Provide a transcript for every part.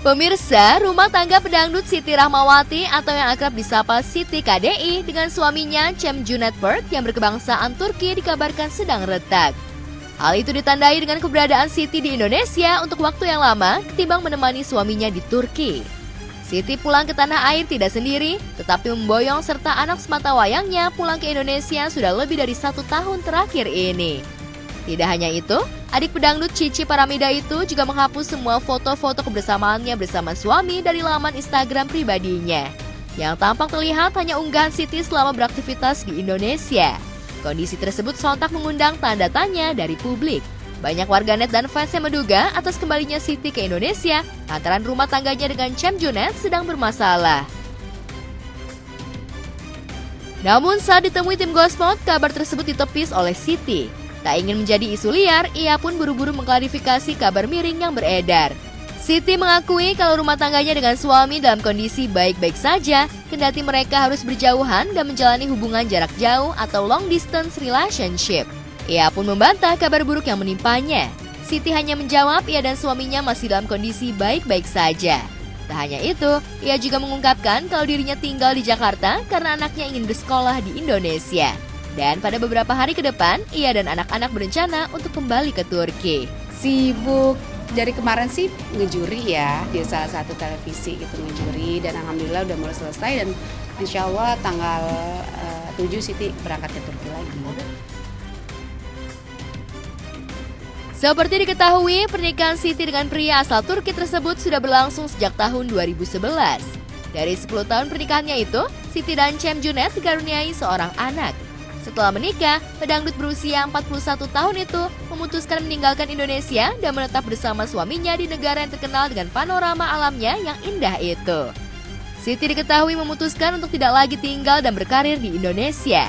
Pemirsa, rumah tangga pedangdut Siti Rahmawati atau yang akrab disapa Siti KDI dengan suaminya Cem Junet Berk yang berkebangsaan Turki dikabarkan sedang retak. Hal itu ditandai dengan keberadaan Siti di Indonesia untuk waktu yang lama ketimbang menemani suaminya di Turki. Siti pulang ke tanah air tidak sendiri, tetapi memboyong serta anak sematawayangnya pulang ke Indonesia sudah lebih dari 1 tahun terakhir ini. Tidak hanya itu, adik pedangdut Cici Paramida itu juga menghapus semua foto-foto kebersamaannya bersama suami dari laman Instagram pribadinya. Yang tampak terlihat hanya unggahan Siti selama beraktivitas di Indonesia. Kondisi tersebut sontak mengundang tanda tanya dari publik. Banyak warganet dan fans yang menduga atas kembalinya Siti ke Indonesia lantaran rumah tangganya dengan Cem Junet sedang bermasalah. Namun saat ditemui tim Gosmod, kabar tersebut ditepis oleh Siti. Tak ingin menjadi isu liar, ia pun buru-buru mengklarifikasi kabar miring yang beredar. Siti mengakui kalau rumah tangganya dengan suami dalam kondisi baik-baik saja, kendati mereka harus berjauhan dan menjalani hubungan jarak jauh atau long distance relationship. Ia pun membantah kabar buruk yang menimpanya. Siti hanya menjawab ia dan suaminya masih dalam kondisi baik-baik saja. Tak hanya itu, ia juga mengungkapkan kalau dirinya tinggal di Jakarta karena anaknya ingin bersekolah di Indonesia. Dan pada beberapa hari ke depan, ia dan anak-anak berencana untuk kembali ke Turki. Sibuk dari kemarin sih ngejuri ya di salah satu televisi gitu ngejuri, dan alhamdulillah udah mulai selesai dan insya Allah tanggal 7 Siti berangkat ke Turki lagi. Seperti diketahui, pernikahan Siti dengan pria asal Turki tersebut sudah berlangsung sejak tahun 2011. Dari 10 tahun pernikahannya itu, Siti dan Cem Junet dikaruniai seorang anak. Setelah menikah, pedangdut berusia 41 tahun itu memutuskan meninggalkan Indonesia dan menetap bersama suaminya di negara yang terkenal dengan panorama alamnya yang indah itu. Siti diketahui memutuskan untuk tidak lagi tinggal dan berkarir di Indonesia.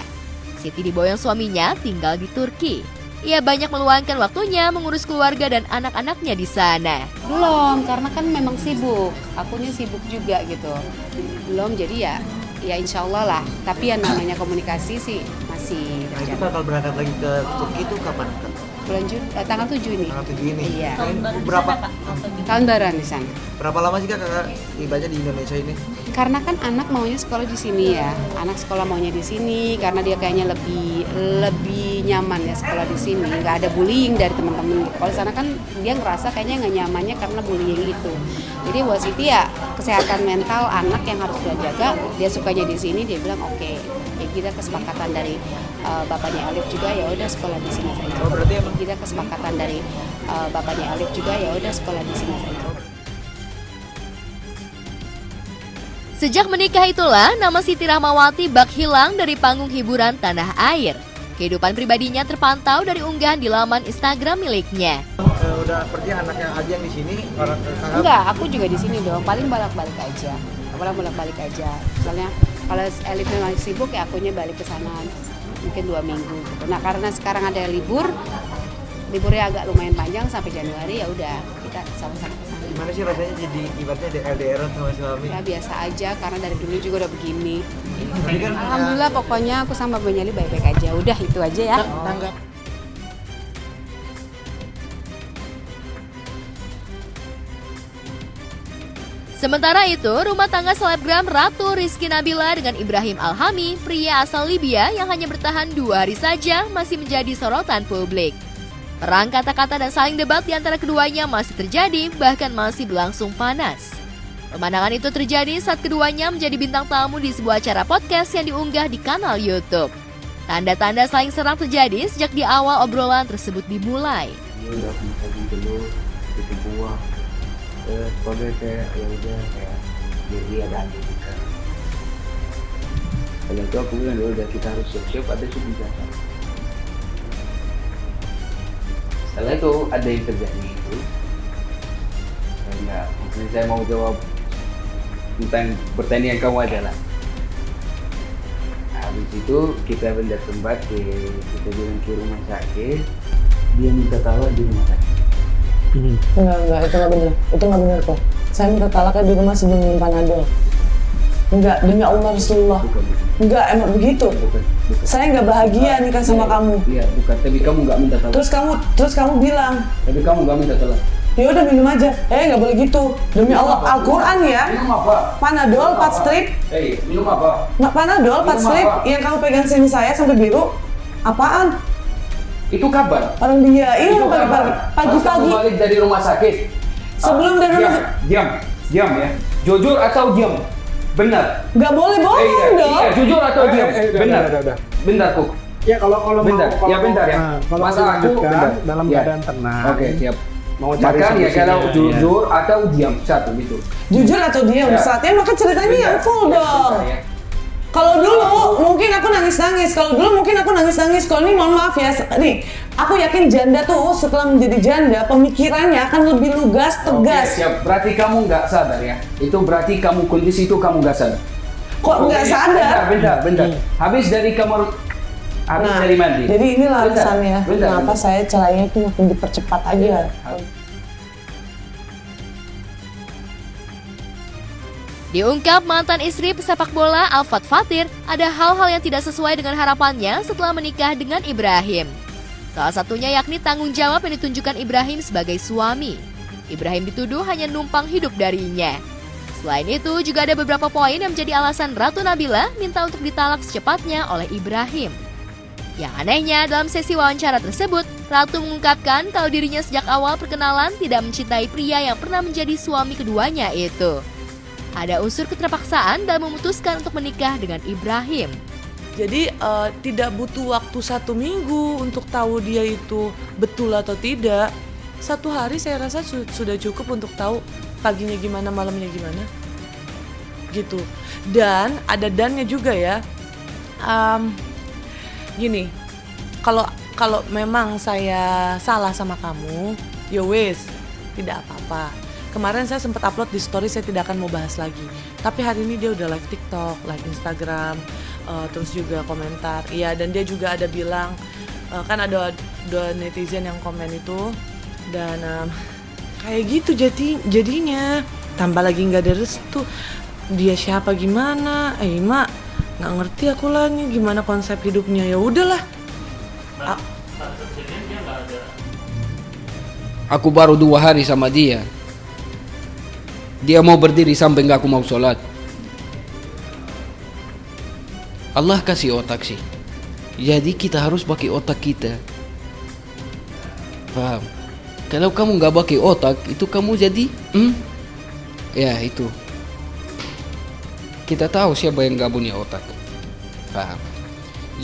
Siti diboyong suaminya tinggal di Turki. Ia banyak meluangkan waktunya mengurus keluarga dan anak-anaknya di sana. Belum, karena kan memang sibuk. Akunya sibuk juga gitu. Belum, jadi ya insya Allah lah. Tapi yang namanya komunikasi sih masih Nah itu bakal berangkat lagi ke Turki itu kapan? bulan tanggal 7 ini. Tanggal 7 ini? Iya. Berapa? Tahun baruan di sana. Berapa lama sih kakak ibadahnya di Indonesia ini? Karena kan anak maunya sekolah di sini ya. Anak sekolah maunya di sini karena dia kayaknya lebih nyaman ya sekolah di sini. Nggak ada bullying dari teman-teman. Kalau di sana kan dia ngerasa kayaknya nggak nyamannya karena bullying itu. Jadi buat Siti ya kesehatan mental anak yang harus dia jaga. Dia sukanya di sini, dia bilang oke. Ya kita kesepakatan dari bapaknya Alif juga ya udah sekolah di sini saja. Oh berarti emang Kita kesepakatan dari bapaknya Alif juga ya udah sekolah di sini saja. Sejak menikah itulah, nama Siti Rahmawati bak hilang dari panggung hiburan tanah air. Kehidupan pribadinya terpantau dari unggahan di laman Instagram miliknya. udah pergi anaknya aja yang di sini orang kakak. Enggak, aku juga di sini dong. Paling bolak-balik aja. Misalnya kalau Elif memang sibuk ya akunya balik ke sana mungkin 2 minggu gitu. Nah, karena sekarang ada liburnya agak lumayan panjang sampai Januari, ya udah kita sama-sama ke sana. Gimana sih rasanya jadi ibaratnya LDR sama suami? Ya biasa aja karena dari dulu juga udah begini. Tapi kan Alhamdulillah pokoknya aku sama Bang Nyali baik-baik aja. Udah itu aja ya. tanggap. Sementara itu, rumah tangga selebgram Ratu Rizky Nabila dengan Ibrahim Alhami, pria asal Libya yang hanya bertahan 2 hari saja, masih menjadi sorotan publik. Perang kata-kata dan saling debat di antara keduanya masih terjadi, bahkan masih berlangsung panas. Pemandangan itu terjadi saat keduanya menjadi bintang tamu di sebuah acara podcast yang diunggah di kanal YouTube. Tanda-tanda saling serang terjadi sejak di awal obrolan tersebut dimulai. Dia udah pagi dulu bikin buah kode kayak ya udah kayak jadi ada aja kita. Kalau itu aku bilang udah kita harus siap-siap ada kebijakan. Setelah itu ada yang terjadi itu. Enggak, mungkin saya mau jawab tentang pertanyaan kamu adalah. Habis itu kita pindah tempat kita bilang ke rumah sakit, dia minta tawar di rumah sakit. Enggak, itu nggak benar kok. Saya minta talaknya di rumah sebelum minum panadol. Enggak, demi Allah Rasulullah. Bukan. Enggak, emang begitu. Bukan. Saya nggak bahagia nikah sama kamu. Iya, bukan. Tapi kamu nggak minta tolong. Terus kamu bilang, Tapi kamu nggak minta tolong. Ya udah minum aja. Nggak boleh gitu. Demi Allah, Al-Quran ya. Minum apa? Panadol 4 strip. Minum apa? Panadol 4 Minum strip apa? yang kamu pegang sini saya sampai biru. Apaan? Itu kabar. Orang dia, iya Itu pagi-pagi. kabar. Pas kamu Pagi-pagi. balik dari rumah sakit. Sebelum dari rumah sakit. Diam ya. Jujur atau diam? Benar. Nggak boleh bohong dong. Iya, jujur atau diam? Benar. Udah. Bentar, Kuk. Ya kalau Bentar, mau, ya bentar ya. Kalau Masa mau aku dilanjutkan bentar. dalam Ya. keadaan tenang. Oke, siap. Mau cari Makan ya solusinya, kalau jujur atau diam satu gitu. Jujur atau diam? Ya. Saatnya maka ceritanya yang full Ya, dong. bentar ya. Kalau dulu mungkin aku nangis-nangis. Kalau dulu mungkin aku nangis-nangis. Kalau ini mohon maaf ya. Nih, aku yakin janda tuh setelah menjadi janda pemikirannya akan lebih lugas, tegas. Oke, siap. Berarti kamu nggak sadar ya. Itu berarti kamu kondisi itu kamu nggak sadar. Kok nggak Oke, sadar? Bentar. Habis dari kamar, habis Nah, dari mandi. jadi inilah Bentar, alasannya bentar, kenapa bentar. saya celainya itu makin dipercepat aja. Diungkap mantan istri pesepak bola Alfat Fatir ada hal-hal yang tidak sesuai dengan harapannya setelah menikah dengan Ibrahim. Salah satunya yakni tanggung jawab yang ditunjukkan Ibrahim sebagai suami. Ibrahim dituduh hanya numpang hidup darinya. Selain itu juga ada beberapa poin yang menjadi alasan Ratu Nabila minta untuk ditalak secepatnya oleh Ibrahim. Yang anehnya dalam sesi wawancara tersebut, Ratu mengungkapkan kalau dirinya sejak awal perkenalan tidak mencintai pria yang pernah menjadi suami keduanya itu. Ada unsur keterpaksaan dalam memutuskan untuk menikah dengan Ibrahim. Jadi tidak butuh waktu 1 minggu untuk tahu dia itu betul atau tidak. 1 hari saya rasa sudah cukup untuk tahu paginya gimana, malamnya gimana. Gitu. Dan ada dannya juga ya. Gini, kalau memang saya salah sama kamu, ya wes, tidak apa-apa. Kemarin saya sempat upload di story, saya tidak akan mau bahas lagi. Tapi hari ini dia udah live TikTok, live Instagram, terus juga komentar. Iya, dan dia juga ada bilang, kan ada netizen yang komen itu, dan kayak gitu jadinya. Tambah lagi nggak ada restu, dia siapa gimana? Mak, nggak ngerti aku lah nih gimana konsep hidupnya. Ya udahlah. Aku baru 2 hari sama dia. Dia mau berdiri sampai nggak aku mau sholat. Allah kasih otak sih. Jadi kita harus pakai otak kita. Paham? Kalau kamu nggak pakai otak, itu kamu jadi, ya itu. Kita tahu siapa yang nggak punya otak. Paham?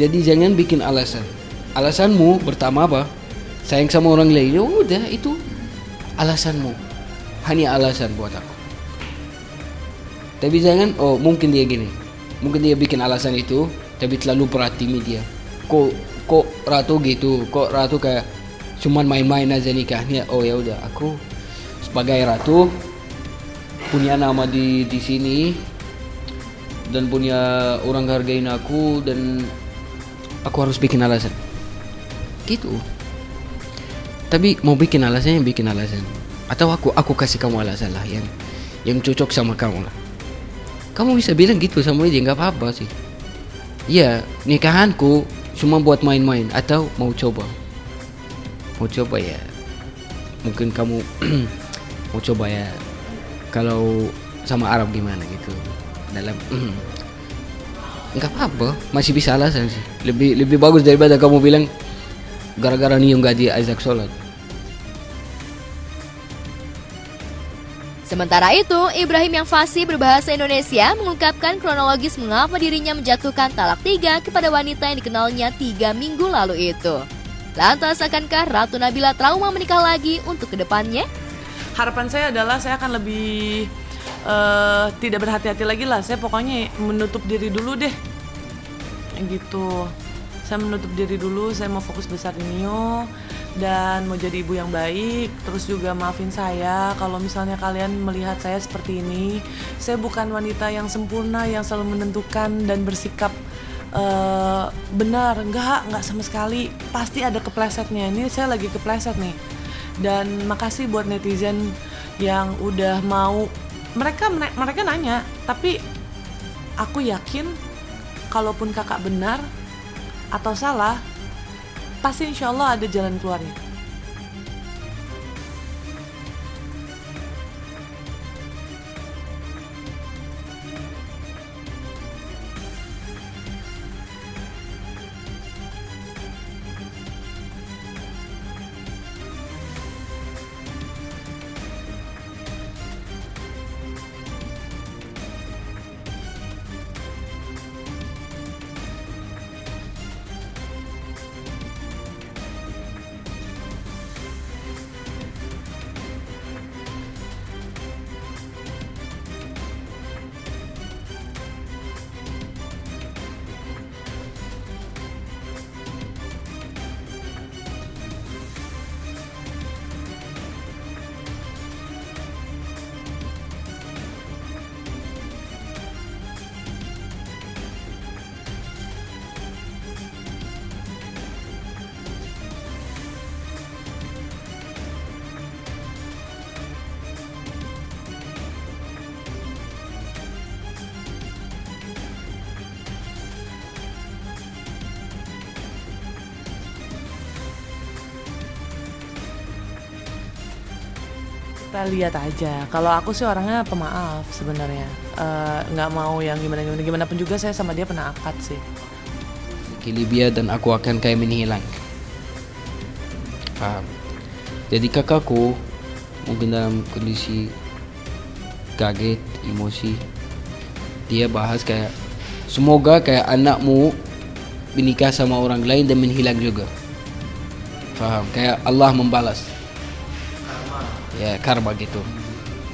Jadi jangan bikin alasan. Alasanmu pertama apa? Sayang sama orang lain. Ya udah itu alasanmu. Hanya alasan buat aku. Tapi jangan, mungkin dia gini. Mungkin dia bikin alasan itu, tapi terlalu perhati dia. Kok Ratu gitu? Kok Ratu kayak cuman main-main aja nikahnya? Oh ya udah, aku sebagai Ratu punya nama di sini dan punya orang hargain aku, dan aku harus bikin alasan. Gitu. Tapi mau bikin alasan, bikin alasan. Atau aku kasih kamu alasan lah yang cocok sama kamu lah. Kamu bisa bilang gitu sama dia, nggak apa-apa sih. Iya, nikahanku cuma buat main-main, atau mau coba ya. Mungkin kamu mau coba ya, kalau sama Arab gimana gitu. Dalam nggak apa-apa, masih bisa alasan sih. Lebih bagus daripada kamu bilang gara-gara nih nggak dia ajak sholat. Sementara itu, Ibrahim yang fasih berbahasa Indonesia mengungkapkan kronologis mengapa dirinya menjatuhkan talak 3 kepada wanita yang dikenalnya 3 minggu lalu itu. Lantas akankah Ratu Nabila trauma menikah lagi untuk kedepannya? Harapan saya adalah saya akan lebih tidak berhati-hati lagi lah. Saya pokoknya menutup diri dulu deh. Gitu. Saya menutup diri dulu, saya mau fokus besar di Nio dan mau jadi ibu yang baik. Terus juga maafin saya kalau misalnya kalian melihat saya seperti ini. Saya bukan wanita yang sempurna, yang selalu menentukan dan bersikap benar. Enggak sama sekali. Pasti ada keplesetnya. Ini saya lagi kepleset nih. Dan makasih buat netizen yang udah mau, mereka nanya, tapi aku yakin kalaupun kakak benar atau salah, pasti insya Allah ada jalan keluarnya. kita lihat aja. Kalau aku sih orangnya pemaaf sebenarnya, nggak mau yang gimana pun juga saya sama dia pernah akad sih. Libya dan aku akan kayak menghilang. Paham? Jadi kakakku mungkin dalam kondisi kaget, emosi, dia bahas kayak semoga kayak anakmu menikah sama orang lain dan menghilang juga. Paham? Kayak Allah membalas. Ya karma gitu.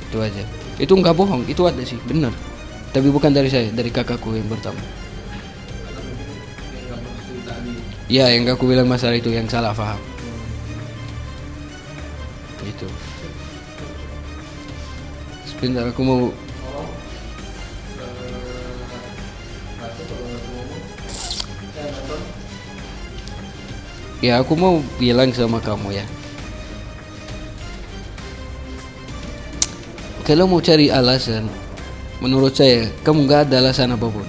Itu aja. Itu nggak bohong, itu ada sih, benar. Tapi bukan dari saya, dari kakakku yang pertama. Ya, yang aku bilang masalah itu yang salah paham. Itu. Sebentar aku mau. Ya, aku mau bilang sama kamu ya. Kalau mau cari alasan, menurut saya kamu nggak ada alasan apapun.